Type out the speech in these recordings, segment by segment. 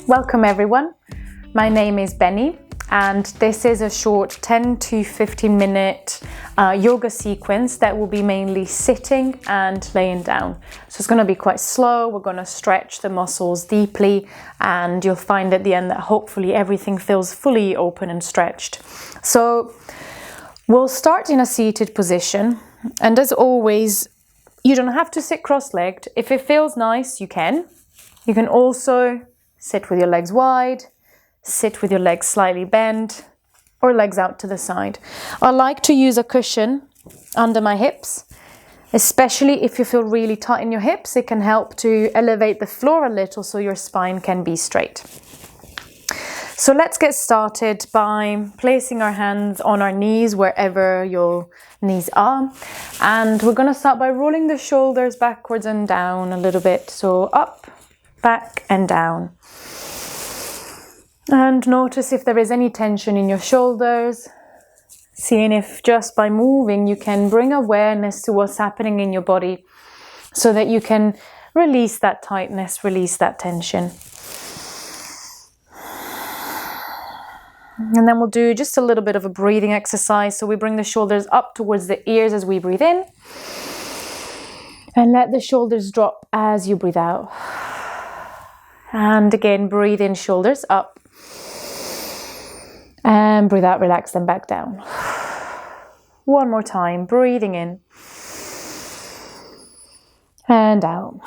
Welcome everyone, my name is Benny and this is a short 10 to 15 minute yoga sequence that will be mainly sitting and laying down. So it's going to be quite slow, we're going to stretch the muscles deeply and you'll find at the end that hopefully everything feels fully open and stretched. So we'll start in a seated position, and as always you don't have to sit cross-legged. If it feels nice you can. You can also sit with your legs wide, sit with your legs slightly bent, or legs out to the side. I like to use a cushion under my hips, especially if you feel really tight in your hips. It can help to elevate the floor a little so your spine can be straight. So let's get started by placing our hands on our knees wherever your knees are. And we're going to start by rolling the shoulders backwards and down a little bit. So up, back and down. And notice if there is any tension in your shoulders, seeing if just by moving you can bring awareness to what's happening in your body so that you can release that tightness, release that tension. And then we'll do just a little bit of a breathing exercise. So we bring the shoulders up towards the ears as we breathe in and let the shoulders drop as you breathe out. And again, breathe in, shoulders up. And breathe out, relax them back down. One more time, breathing in. And out.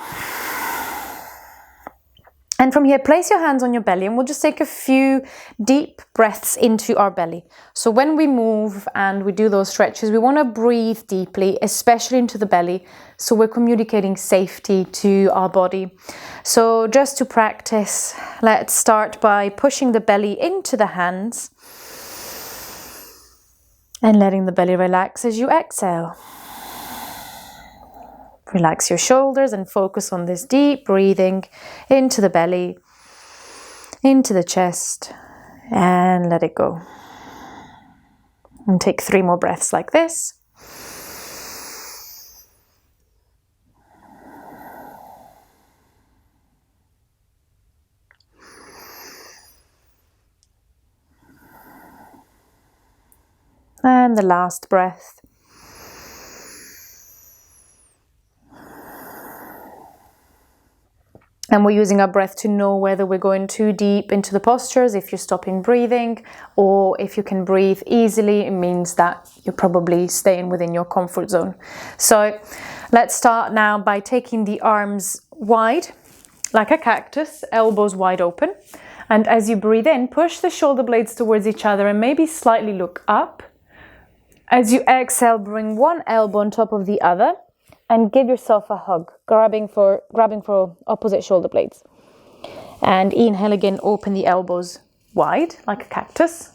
And from here, place your hands on your belly and we'll just take a few deep breaths into our belly. So when we move and we do those stretches, we want to breathe deeply, especially into the belly. So we're communicating safety to our body. So just to practice, let's start by pushing the belly into the hands and letting the belly relax as you exhale. Relax your shoulders and focus on this deep breathing into the belly, into the chest, and let it go. And take 3 more breaths like this. And the last breath. And we're using our breath to know whether we're going too deep into the postures, if you're stopping breathing, or if you can breathe easily, it means that you're probably staying within your comfort zone. So let's start now by taking the arms wide, like a cactus, elbows wide open. And as you breathe in, push the shoulder blades towards each other and maybe slightly look up. As you exhale, bring one elbow on top of the other and give yourself a hug, grabbing for opposite shoulder blades. And inhale again, open the elbows wide like a cactus.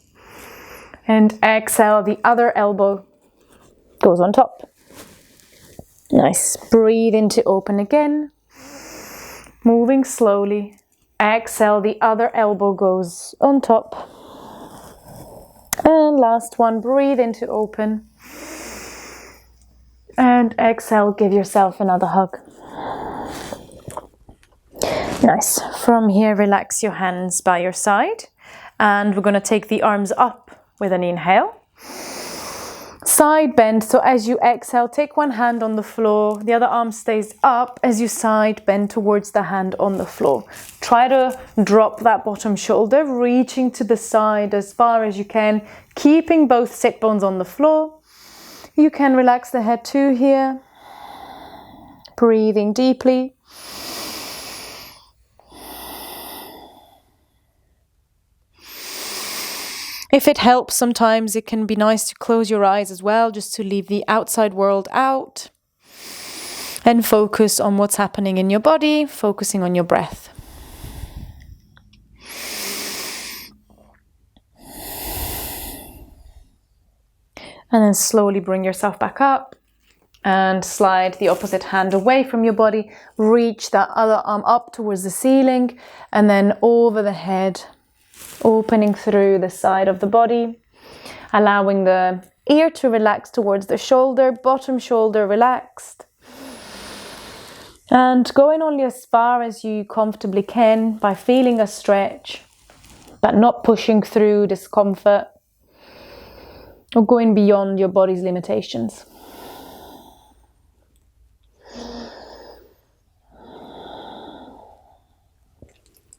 And exhale, the other elbow goes on top. Nice. Breathe in to open again. Moving slowly. Exhale, the other elbow goes on top. And last one, breathe in to open. And exhale, give yourself another hug. Nice. From here, relax your hands by your side. And we're going to take the arms up with an inhale. Side bend. So as you exhale, take one hand on the floor. The other arm stays up as you side bend towards the hand on the floor. Try to drop that bottom shoulder, reaching to the side as far as you can, keeping both sit bones on the floor. You can relax the head too here. Breathing deeply. If it helps, sometimes it can be nice to close your eyes as well, just to leave the outside world out and focus on what's happening in your body, focusing on your breath. And then slowly bring yourself back up. and slide the opposite hand away from your body. Reach that other arm up towards the ceiling and then over the head, opening through the side of the body, allowing the ear to relax towards the shoulder, bottom shoulder relaxed. And going only as far as you comfortably can by feeling a stretch, but not pushing through discomfort or going beyond your body's limitations.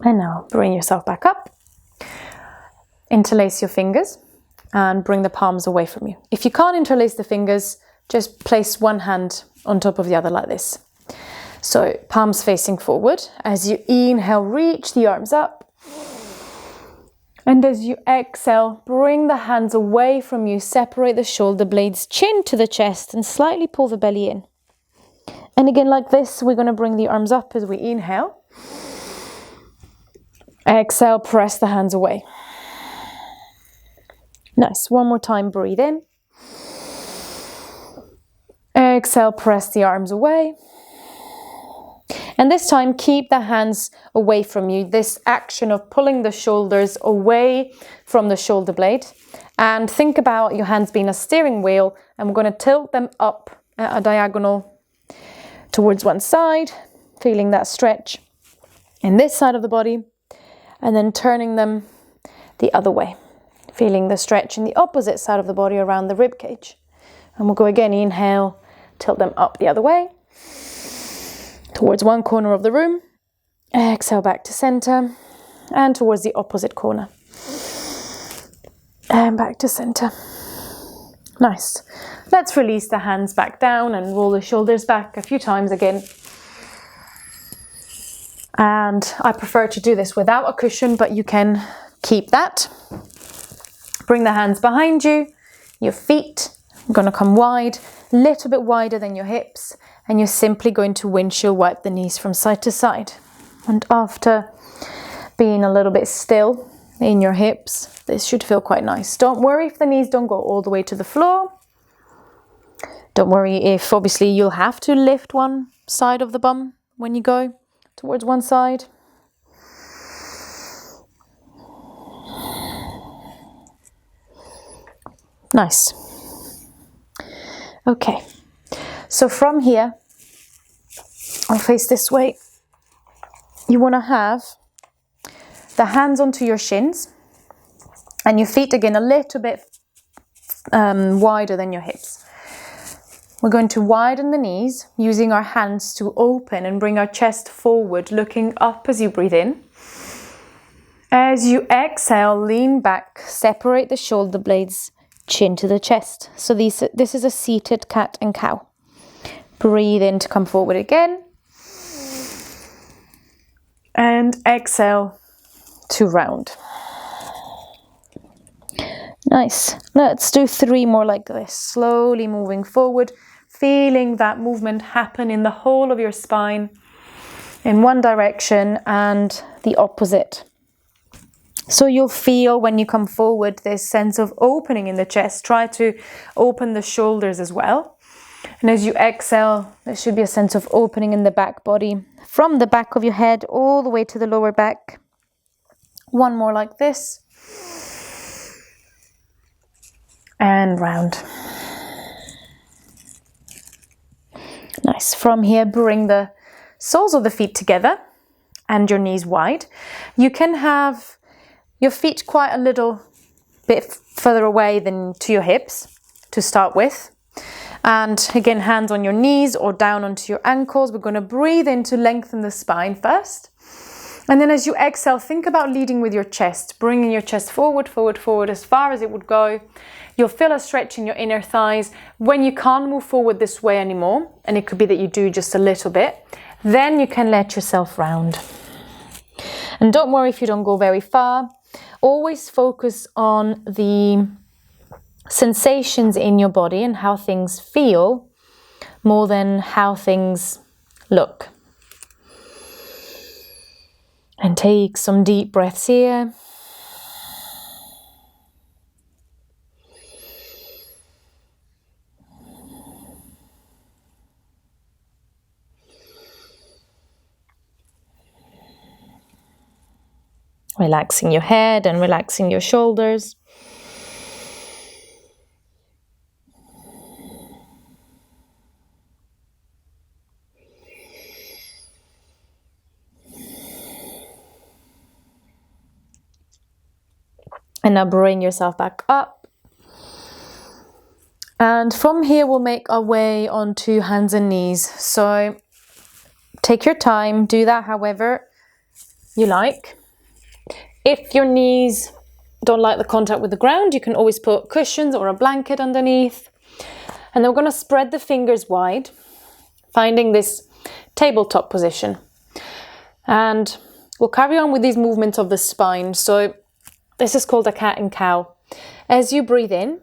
And now bring yourself back up. Interlace your fingers and bring the palms away from you. If you can't interlace the fingers, just place one hand on top of the other like this. So palms facing forward. As you inhale, reach the arms up. And as you exhale, bring the hands away from you, separate the shoulder blades, chin to the chest, and slightly pull the belly in. And again, like this, we're going to bring the arms up as we inhale. Exhale, press the hands away. Nice. One more time, breathe in. Exhale, press the arms away. And this time, keep the hands away from you. This action of pulling the shoulders away from the shoulder blade. And think about your hands being a steering wheel. And we're going to tilt them up at a diagonal towards one side, feeling that stretch in this side of the body. And then turning them the other way, feeling the stretch in the opposite side of the body around the rib cage. And we'll go again, inhale, tilt them up the other way, towards one corner of the room. Exhale back to center, and towards the opposite corner. And back to center. Nice. Let's release the hands back down and roll the shoulders back a few times again. And I prefer to do this without a cushion, but you can keep that. Bring the hands behind you, your feet are going to come wide, a little bit wider than your hips, and you're simply going to windshield wipe the knees from side to side. And after being a little bit still in your hips, this should feel quite nice. Don't worry if the knees don't go all the way to the floor. Don't worry if obviously you'll have to lift one side of the bum when you go towards one side. Nice. Okay, so from here, I'll face this way. You want to have the hands onto your shins and your feet again a little bit wider than your hips. We're going to widen the knees using our hands to open and bring our chest forward, looking up as you breathe in. As you exhale, lean back, separate the shoulder blades, chin to the chest. So this is a seated cat and cow. Breathe in to come forward again. And exhale to round. Nice. Let's do 3 more like this. Slowly moving forward, feeling that movement happen in the whole of your spine in one direction and the opposite. So you'll feel when you come forward this sense of opening in the chest. Try to open the shoulders as well. And as you exhale, there should be a sense of opening in the back body from the back of your head all the way to the lower back. One more like this. And round. Nice. From here, bring the soles of the feet together and your knees wide. You can have your feet quite a little bit further away than to your hips to start with. And again, hands on your knees or down onto your ankles. We're going to breathe in to lengthen the spine first. And then as you exhale, think about leading with your chest, bringing your chest forward, forward, forward as far as it would go. You'll feel a stretch in your inner thighs. When you can't move forward this way anymore, and it could be that you do just a little bit, then you can let yourself round. And don't worry if you don't go very far. Always focus on the sensations in your body and how things feel more than how things look. And take some deep breaths here. Relaxing your head and relaxing your shoulders. And now bring yourself back up. And from here, we'll make our way onto hands and knees. So take your time, do that however you like. If your knees don't like the contact with the ground, you can always put cushions or a blanket underneath. And then we're going to spread the fingers wide, finding this tabletop position. And we'll carry on with these movements of the spine. So this is called a cat and cow. As you breathe in,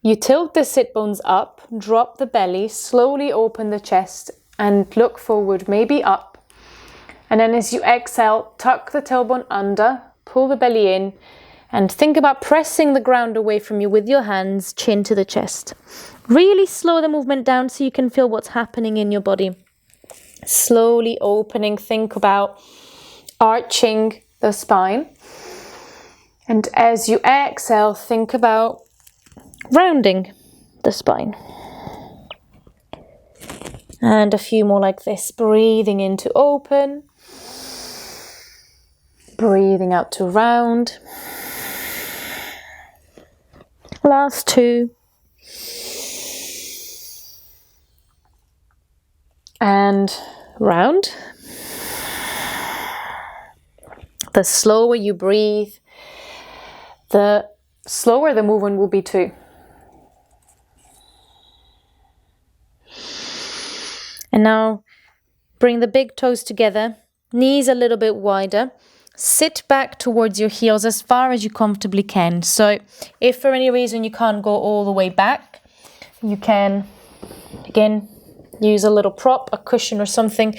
you tilt the sit bones up, drop the belly, slowly open the chest and look forward, maybe up. And then as you exhale, tuck the tailbone under, pull the belly in, and think about pressing the ground away from you with your hands, chin to the chest. Really slow the movement down so you can feel what's happening in your body. Slowly opening, think about arching the spine. And as you exhale, think about rounding the spine. And a few more like this. Breathing in to open. Breathing out to round. Last two. And round. The slower you breathe, the slower the movement will be too. And now bring the big toes together, knees a little bit wider. Sit back towards your heels as far as you comfortably can. So if for any reason you can't go all the way back, you can, again, use a little prop, a cushion or something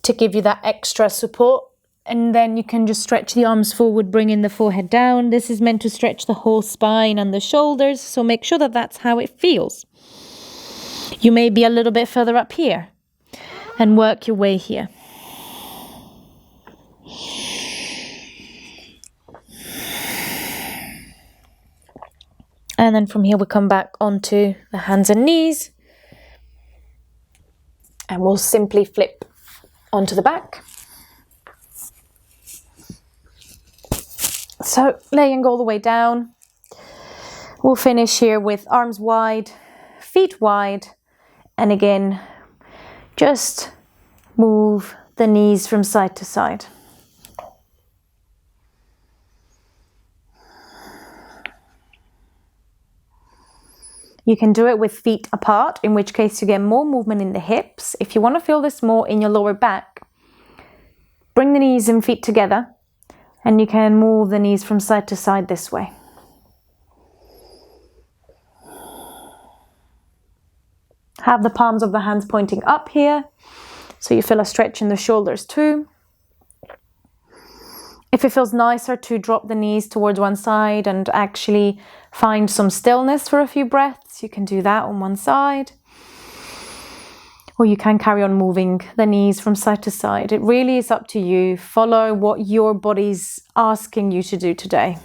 to give you that extra support. And then you can just stretch the arms forward, bringing the forehead down. This is meant to stretch the whole spine and the shoulders, so make sure that that's how it feels. You may be a little bit further up here and work your way here. And then from here we come back onto the hands and knees. And we'll simply flip onto the back. So laying all the way down, we'll finish here with arms wide, feet wide, and again, just move the knees from side to side. You can do it with feet apart, in which case you get more movement in the hips. If you want to feel this more in your lower back, bring the knees and feet together. And you can move the knees from side to side this way. Have the palms of the hands pointing up here, so you feel a stretch in the shoulders too. If it feels nicer to drop the knees towards one side and actually find some stillness for a few breaths, you can do that on one side. Or you can carry on moving the knees from side to side. It really is up to you. Follow what your body's asking you to do today.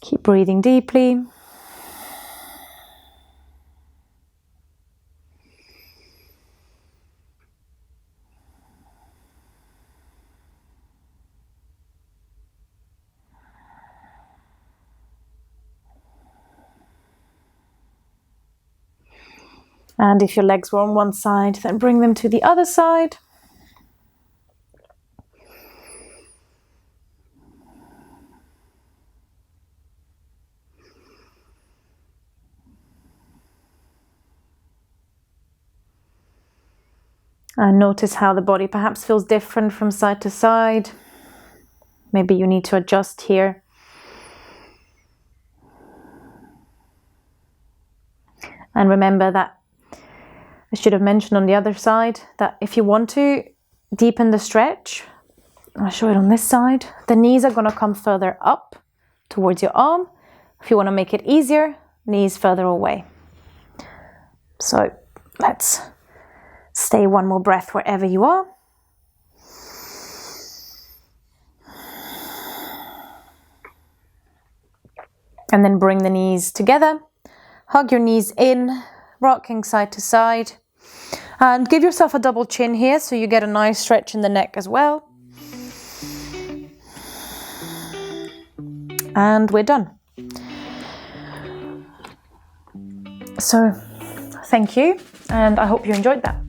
Keep breathing deeply. And if your legs were on one side, then bring them to the other side. And notice how the body perhaps feels different from side to side. Maybe you need to adjust here. And remember that I should have mentioned on the other side that if you want to deepen the stretch, I'll show it on this side, the knees are going to come further up towards your arm. If you want to make it easier, knees further away. So let's stay one more breath wherever you are. And then bring the knees together. Hug your knees in, rocking side to side. And give yourself a double chin here so you get a nice stretch in the neck as well. And we're done. So, thank you, and I hope you enjoyed that.